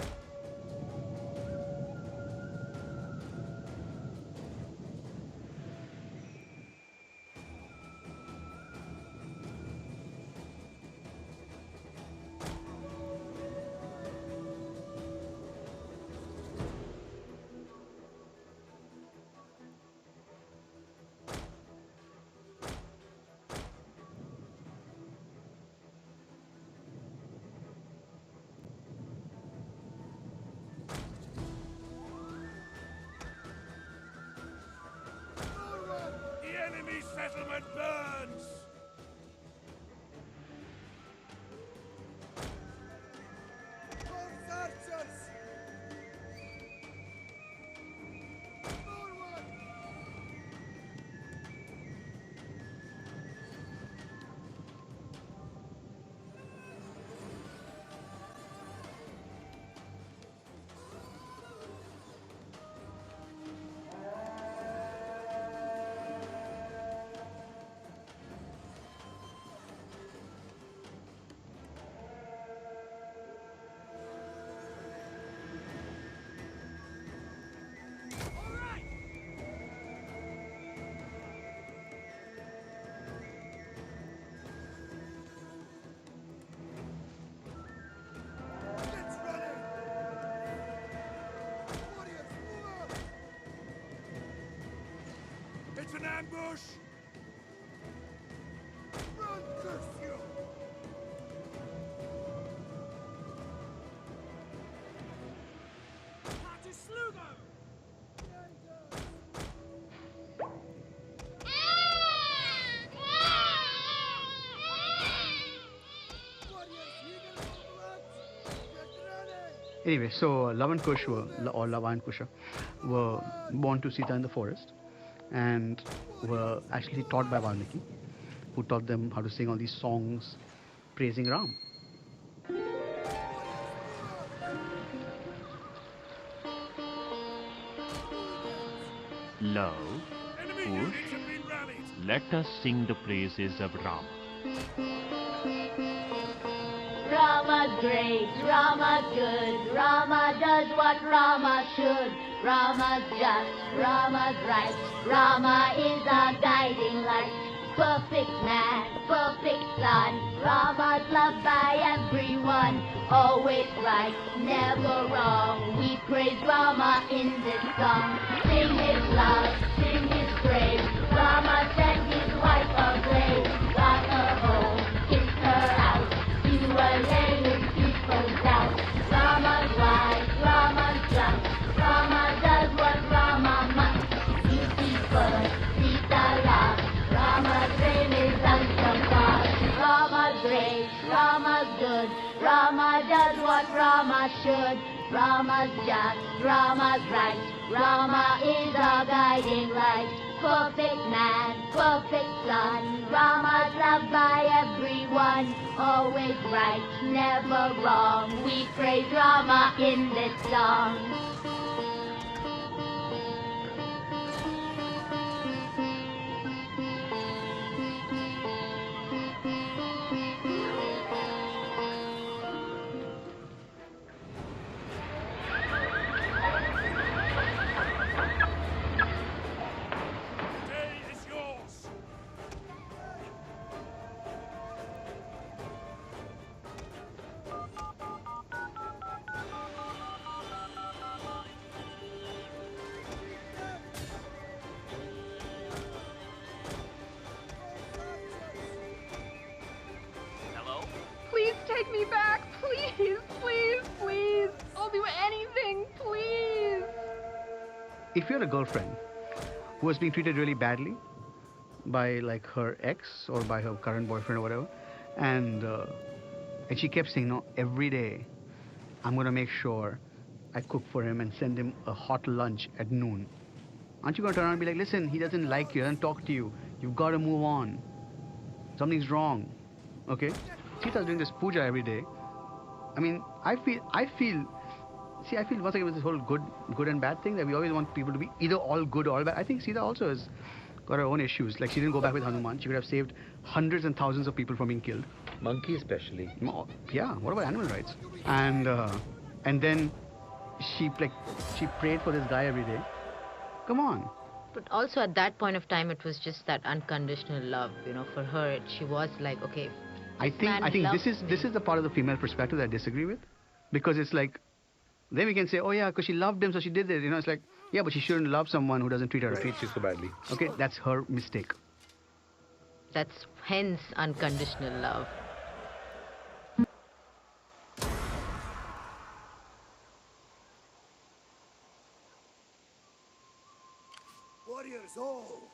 Forward! The enemy settlement burns! Force archers! Forward! All right! Let's running! Warriors, move out! It's an ambush! Run, curse you! Party Slugo! Anyway, so Lava and Kush or Lava and Kusha were born to Sita in the forest, and were actually taught by Valmiki, who taught them how to sing all these songs praising Ram. Love, push, let us sing the praises of Rama. Rama's great, Rama's good, Rama does what Rama should. Rama's just, Rama's right, Rama is our guiding light. Perfect man, perfect son, Rama's loved by everyone. Always right, never wrong, we praise Rama in this song. Sing his love, sing his praise, Rama sent his wife ablaze. Got her home, kissed her out, to allay his people's doubt. Rama's wise, Rama's just, Rama does what Rama must. Beauty first, Sita love, Rama's reign is unsurpassed. Rama's great, Rama's good, Rama does what Rama should. Rama's just, Rama's right, Rama is our guiding light. Perfect man, perfect son, Rama's loved by everyone. Always right, never wrong, we praise Rama in this song. Please take me back. Please, please, please. I'll do anything, please. If you're a girlfriend who was being treated really badly by like her ex or by her current boyfriend or whatever, and she kept saying, no, every day I'm going to make sure I cook for him and send him a hot lunch at noon. Aren't you going to turn around and be like, listen, he doesn't like you, he doesn't talk to you, you've got to move on. Something's wrong. Okay? Sita's doing this puja every day. I mean, I feel once again with this whole good and bad thing that we always want people to be either all good or all bad. I think Sita also has got her own issues. Like she didn't go back with Hanuman. She could have saved hundreds and thousands of people from being killed. Monkey especially. Yeah, what about animal rights? And then she prayed for this guy every day. Come on. But also at that point of time, it was just that unconditional love. You know, for her, she was like, okay. I think this is the part of the female perspective that I disagree with, because it's like, then we can say, oh yeah, because she loved him, so she did this. You know, it's like, yeah, but she shouldn't love someone who doesn't treat her right. Treats you so badly. Okay, that's her mistake. That's hence unconditional love. Warriors all!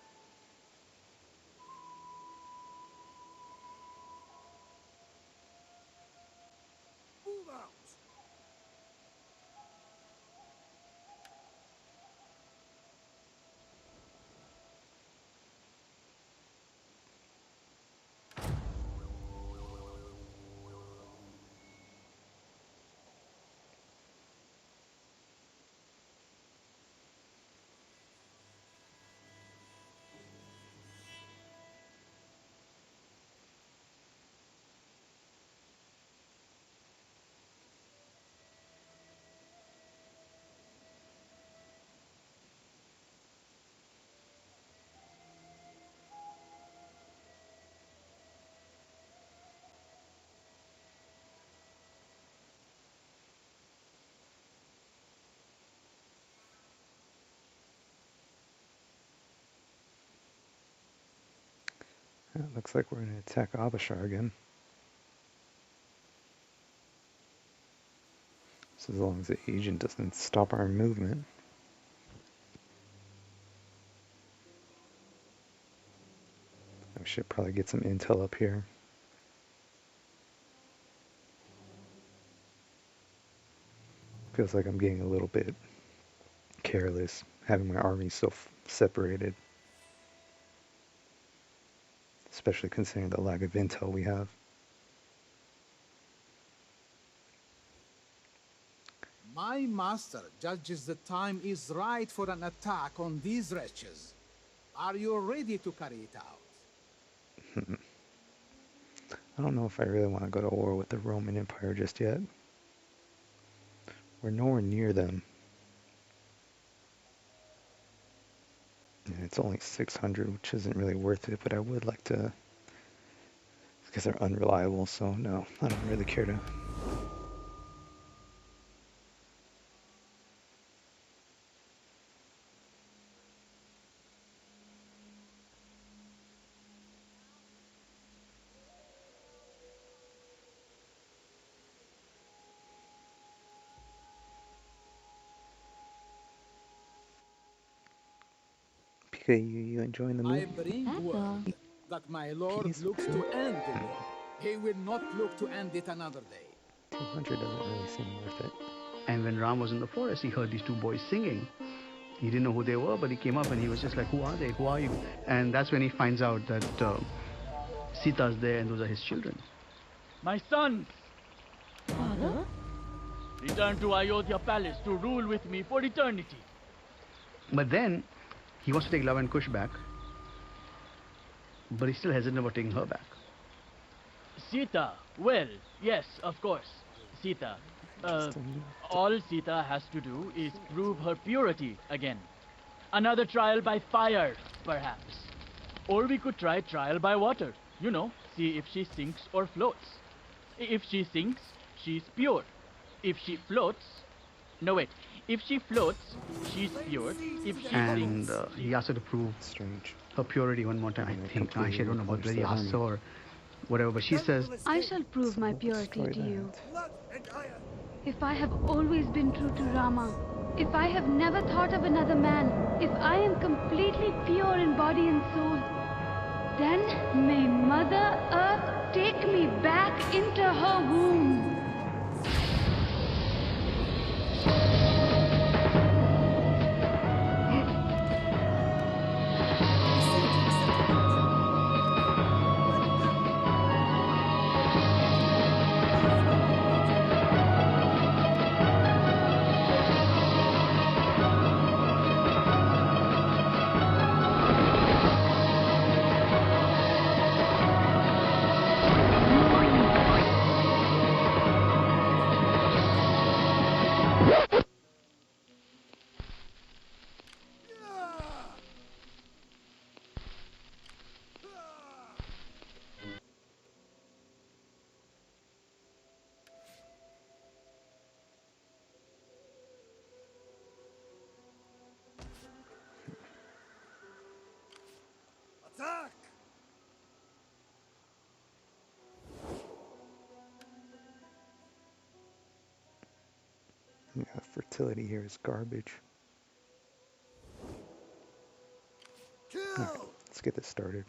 Move out! It looks like we're going to attack Abishar again. So as long as the agent doesn't stop our movement. We should probably get some intel up here. Feels like I'm getting a little bit careless, having my army so separated. especially considering the lack of intel we have. My master judges the time is right for an attack on these wretches. Are you ready to carry it out? I don't know if I really want to go to war with the Roman Empire just yet. We're nowhere near them. And it's only 600, which isn't really worth it, but I would like to, because they're unreliable, so no, I don't really care to. PikaYu, you enjoying the movie? I bring word that my lord looks to end the war. He will not look to end it another day. 200 doesn't really seem worth it. And when Ram was in the forest, he heard these two boys singing. He didn't know who they were, but he came up and he was just like, who are they? Who are you? And that's when he finds out that Sita's there and those are his children. My sons! Father? Return to Ayodhya Palace to rule with me for eternity. But then, he wants to take Love and Kush back, but he's still hesitant about taking her back. Sita, well, yes, of course. Sita. All Sita has to do is prove her purity again. Another trial by fire, perhaps. Or we could try trial by water. You know, see if she sinks or floats. If she sinks, she's pure. If she floats... No, wait. If she floats, she's pure. If she sinks... he asked her to prove her purity one more time, I think. Actually, I don't know about whether he asked her or whatever, but she says... I shall prove my purity to you. If I have always been true to Rama, if I have never thought of another man, if I am completely pure in body and soul, then may Mother Earth take me back into her womb. Attack! Yeah, fertility here is garbage. Okay, let's get this started.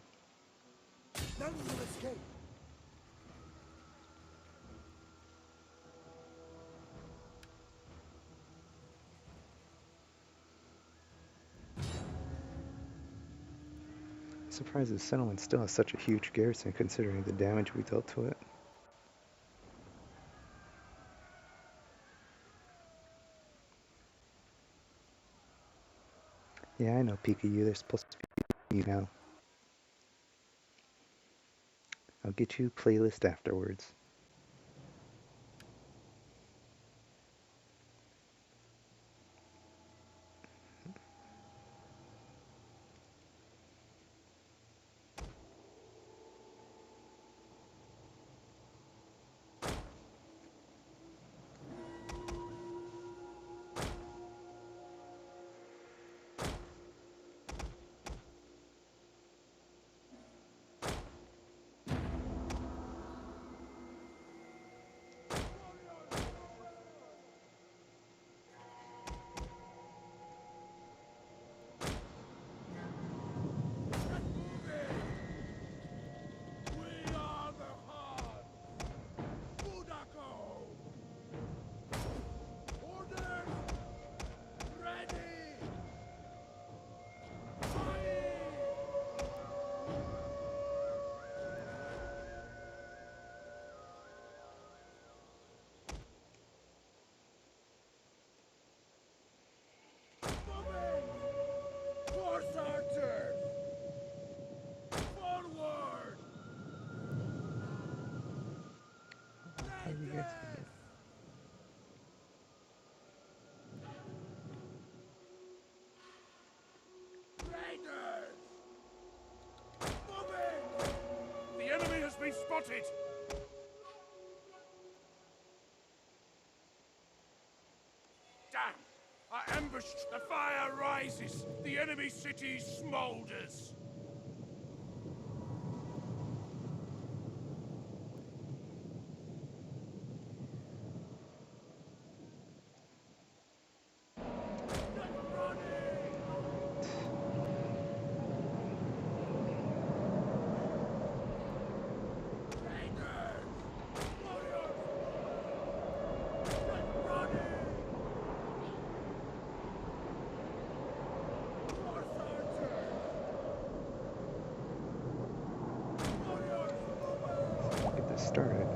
None will escape. Surprised the settlement still has such a huge garrison considering the damage we dealt to it. Yeah, I know PikaYu, they're supposed to be you now. I'll get you a playlist afterwards. defeated! Damn! Our ambush! The fire rises! The enemy city smolders! Get this started.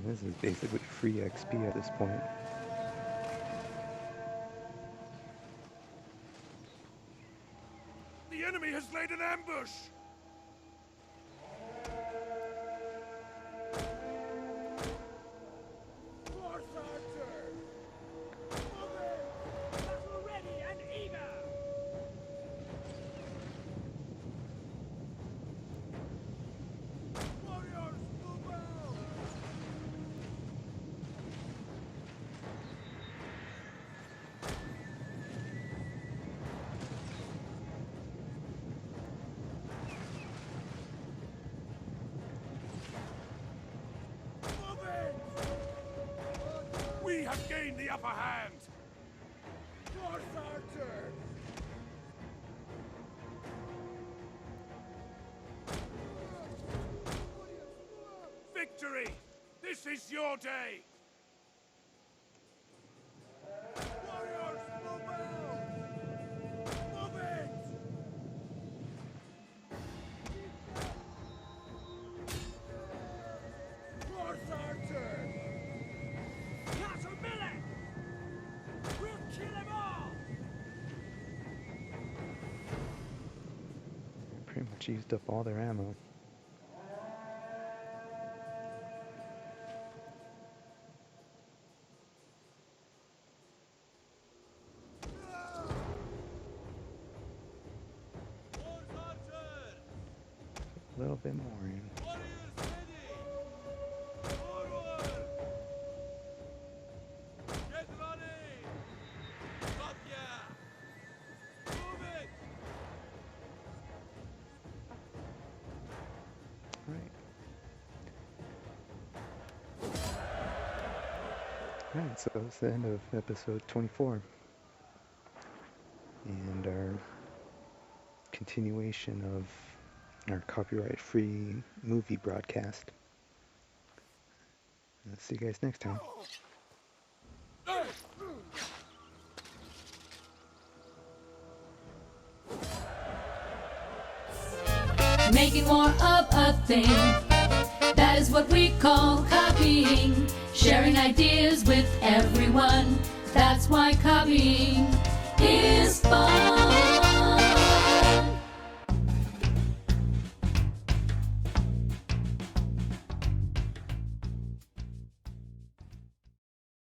This is basically free XP at this point. The enemy has laid an ambush! Force archers! Battle ready and eager! Warriors, move out! We have gained the upper hand! Force archers! Victory! This is your day! Warriors, move out! Move it! Horse archers! Catch a millet! We'll kill them all! Pretty much used up all their ammo. A little bit more in. Alright, so that's the end of episode 24. And our continuation of our copyright-free movie broadcast. I'll see you guys next time. Making more of a thing, that is what we call copying. Sharing ideas with everyone, that's why copying is fun.